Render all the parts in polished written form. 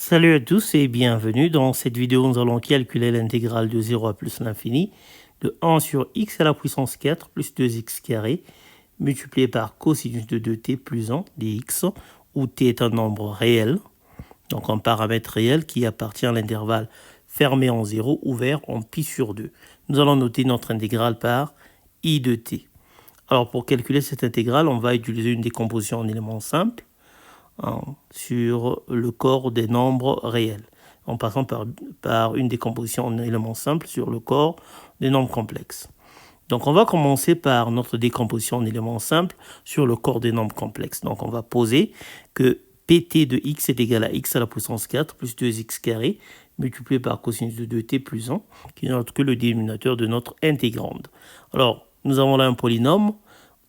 Salut à tous et bienvenue. Dans cette vidéo, nous allons calculer l'intégrale de 0 à plus l'infini de 1 sur x à la puissance 4 plus 2x carré multiplié par cosinus de 2t plus 1 dx, où t est un nombre réel, donc un paramètre réel qui appartient à l'intervalle fermé en 0 ouvert en pi sur 2. Nous allons noter notre intégrale par i de t. Alors pour calculer cette intégrale, on va utiliser une décomposition en éléments simples sur le corps des nombres réels, en passant par une décomposition en éléments simples sur le corps des nombres complexes. Donc on va commencer par notre décomposition en éléments simples sur le corps des nombres complexes. Donc on va poser que pt de x est égal à x à la puissance 4 plus 2x carré multiplié par cosinus de 2t plus 1, qui n'est autre que le dénominateur de notre intégrande. Alors, nous avons là un polynôme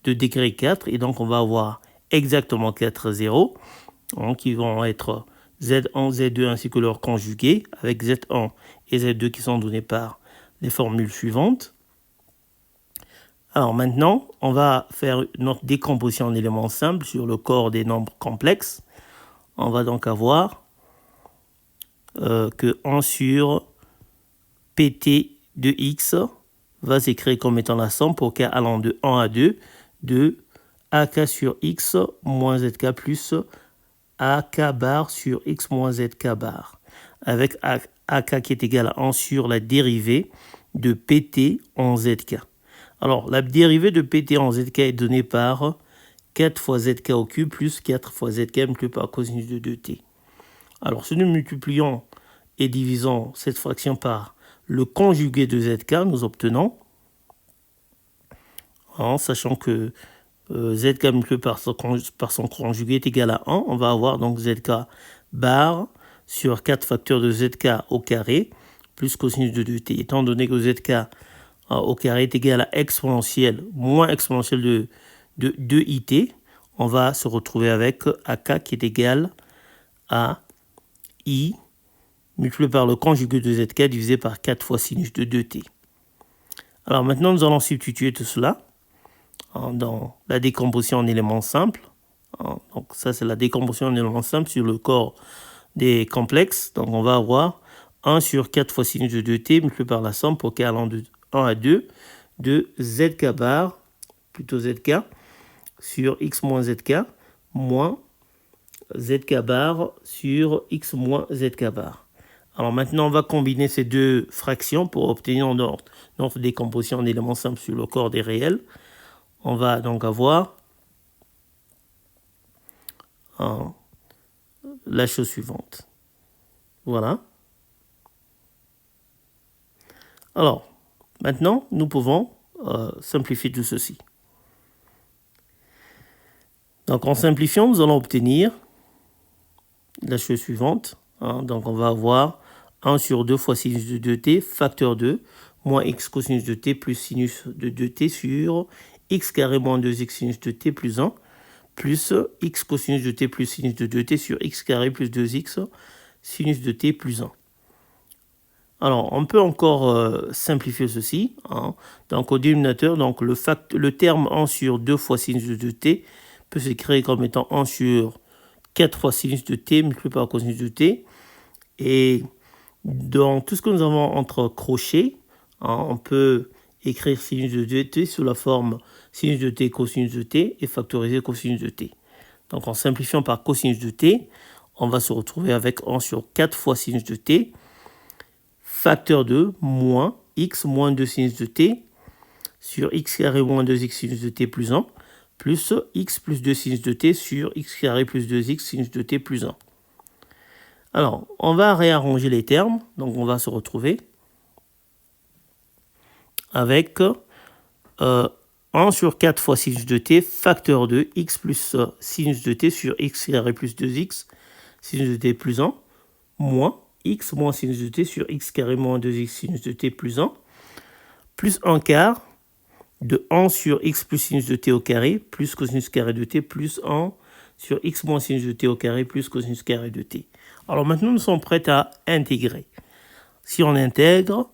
de degré 4, et donc on va avoir exactement 4 zéros, qui vont être Z1, Z2 ainsi que leurs conjugués, avec Z1 et Z2 qui sont donnés par les formules suivantes. Alors maintenant, on va faire notre décomposition en éléments simples sur le corps des nombres complexes. On va donc avoir que 1 sur pt de x va s'écrire comme étant la somme pour k allant de 1 à 2 de ak sur x moins zk plus ak bar sur x moins zk bar, avec ak qui est égal à 1 sur la dérivée de pt en zk. Alors, la dérivée de pt en zk est donnée par 4 fois zk au cube plus 4 fois zk multiplié par cosinus de 2t. Alors, si nous multiplions et divisons cette fraction par le conjugué de zk, nous obtenons, en sachant que zk multiplié par son conjugué est égal à 1, on va avoir donc zk bar sur 4 facteurs de zk au carré plus cosinus de 2t. Étant donné que zk au carré est égal à exponentielle moins exponentielle de 2it, on va se retrouver avec ak qui est égal à i multiplié par le conjugué de zk divisé par 4 fois sinus de 2t. Alors maintenant, nous allons substituer tout cela dans la décomposition en éléments simples. Donc ça, c'est la décomposition en éléments simples sur le corps des complexes. Donc on va avoir 1 sur 4 fois sinus de 2t multiplié par la somme pour k allant de 1 à 2 de zk bar, plutôt zk, sur x moins zk, moins zk bar sur x moins zk bar. Alors maintenant, on va combiner ces deux fractions pour obtenir notre décomposition en éléments simples sur le corps des réels. On va donc avoir la chose suivante. Voilà. Alors, maintenant, nous pouvons simplifier tout ceci. Donc, en simplifiant, nous allons obtenir la chose suivante. Donc, on va avoir 1 sur 2 fois sinus de 2t, facteur 2, moins x cosinus de t plus sinus de 2t sur x carré moins 2x sinus de t plus 1, plus x cosinus de t plus sinus de 2t sur x carré plus 2x sinus de t plus 1. Alors, on peut encore simplifier ceci. Donc, au dénominateur, donc, le terme 1 sur 2 fois sinus de 2t peut s'écrire comme étant 1 sur 4 fois sinus de t multiplié par cosinus de t. Et dans tout ce que nous avons entre crochets, on peut écrire sinus de 2t sous la forme sinus de t cosinus de t et factoriser cosinus de t. Donc en simplifiant par cosinus de t, on va se retrouver avec 1 sur 4 fois sinus de t, facteur 2 moins x moins 2 sinus de t sur x carré moins 2x sinus de t plus 1, plus x plus 2 sinus de t sur x carré plus 2x sinus de t plus 1. Alors, on va réarranger les termes. Donc, on va se retrouver avec 1 sur 4 fois sinus de t, facteur 2, x plus sinus de t sur x carré plus 2x sinus de t plus 1, moins x moins sinus de t sur x carré moins 2x sinus de t plus 1, plus 1 quart de 1 sur x plus sinus de t au carré, plus cosinus carré de t, plus 1 sur x moins sinus de t au carré, plus cosinus carré de t. Alors maintenant, nous sommes prêts à intégrer. Si on intègre,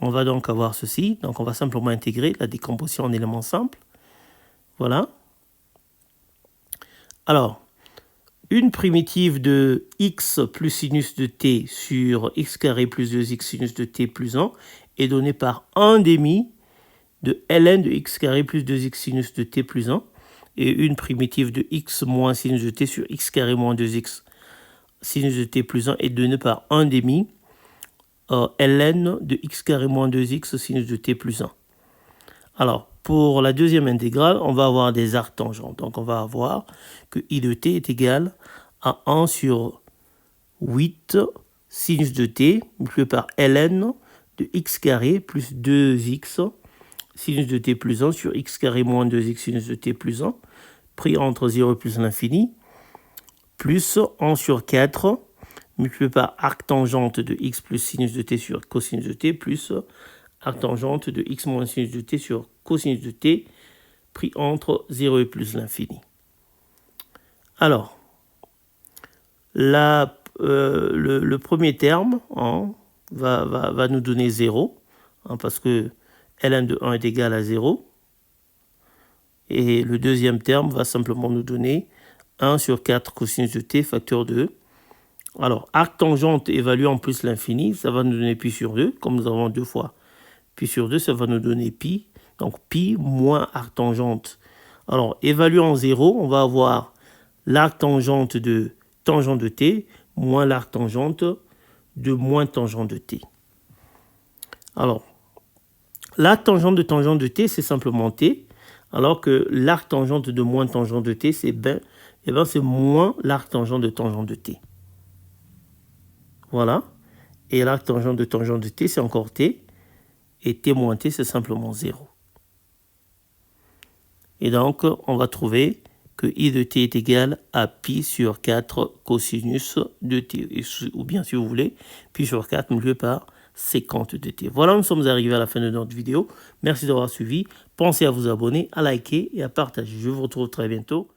on va donc avoir ceci. Donc on va simplement intégrer la décomposition en éléments simples. Voilà. Alors, une primitive de x plus sinus de t sur x carré plus 2x sinus de t plus 1 est donnée par 1 demi de ln de x carré plus 2x sinus de t plus 1. Et une primitive de x moins sinus de t sur x carré moins 2x sinus de t plus 1 est donnée par 1 demi ln de x carré moins 2x sinus de t plus 1. Alors, pour la deuxième intégrale, on va avoir des arctangentes. Donc, on va avoir que i de t est égal à 1 sur 8 sinus de t multiplié par ln de x carré plus 2x sinus de t plus 1 sur x carré moins 2x sinus de t plus 1, pris entre 0 et plus l'infini, plus 1 sur 4 multiplié par arctangente de x plus sinus de t sur cosinus de t, plus arctangente de x moins sinus de t sur cosinus de t, pris entre 0 et plus l'infini. Alors, le premier terme va nous donner 0, parce que ln de 1 est égal à 0. Et le deuxième terme va simplement nous donner 1 sur 4 cosinus de t facteur 2. Alors, arctangente évaluant plus l'infini, ça va nous donner pi sur 2, comme nous avons 2 fois pi sur 2, ça va nous donner pi. Donc, pi moins arctangente. Alors, évaluant 0, on va avoir l'arctangente de tangente de t moins l'arctangente de moins tangente de t. Alors, l'arctangente de t, c'est simplement t, alors que l'arctangente de moins tangente de t, c'est c'est moins l'arctangente de tangente de t. Voilà. Et l'arctangente de tangente de t, c'est encore t. Et t moins t, c'est simplement 0. Et donc, on va trouver que i de t est égal à pi sur 4 cosinus de t. Ou bien, si vous voulez, pi sur 4 multiplié par séquente de t. Voilà, nous sommes arrivés à la fin de notre vidéo. Merci d'avoir suivi. Pensez à vous abonner, à liker et à partager. Je vous retrouve très bientôt.